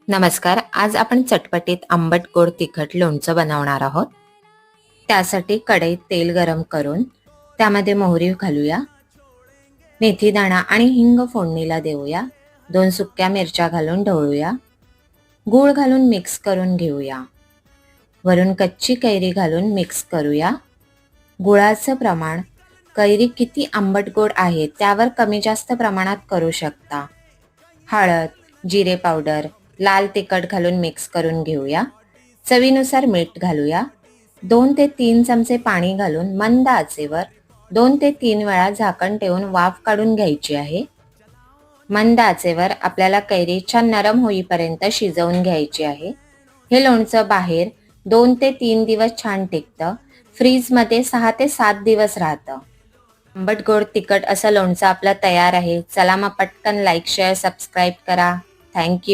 नमस्कार. आज आपण चटपटीत आंबट गोड तिखट लोणचं बनवणार आहोत. त्यासाठी कढईत तेल गरम करून त्यामध्ये मोहरी घालूया, मेथीदाणा आणि हिंग फोडणीला देऊया. 2 सुक्या मिरच्या घालून ढवळूया. गूळ घालून मिक्स करून घेऊया. वरून कच्ची कैरी घालून मिक्स करूया. गुळाचं प्रमाण कैरी किती आंबट गोड आहे त्यावर कमी जास्त प्रमाणात करू शकता. हळद, जिरे पावडर, लाल तिखट घालून मिक्स करून घेऊया. चवीनुसार मीठ घालूया. 2 ते 3 चमचे पाणी घालून मंद आचेवर 2 ते 3 वेळा झाकण ठेवून वाफ काढून घ्यायची आहे. मंद आचेवर आपल्याला कैरी छान नरम होईपर्यंत शिजवून घ्यायची आहे. हे लोणचं बाहेर 2 ते 3 दिवस छान टिकतं. फ्रीजमध्ये 6 ते 7 दिवस राहतं. आंबट गोड तिखट असं लोणचं आपलं तयार आहे. चला मग पटकन लाईक, शेअर, सबस्क्राईब करा. थँक्यू.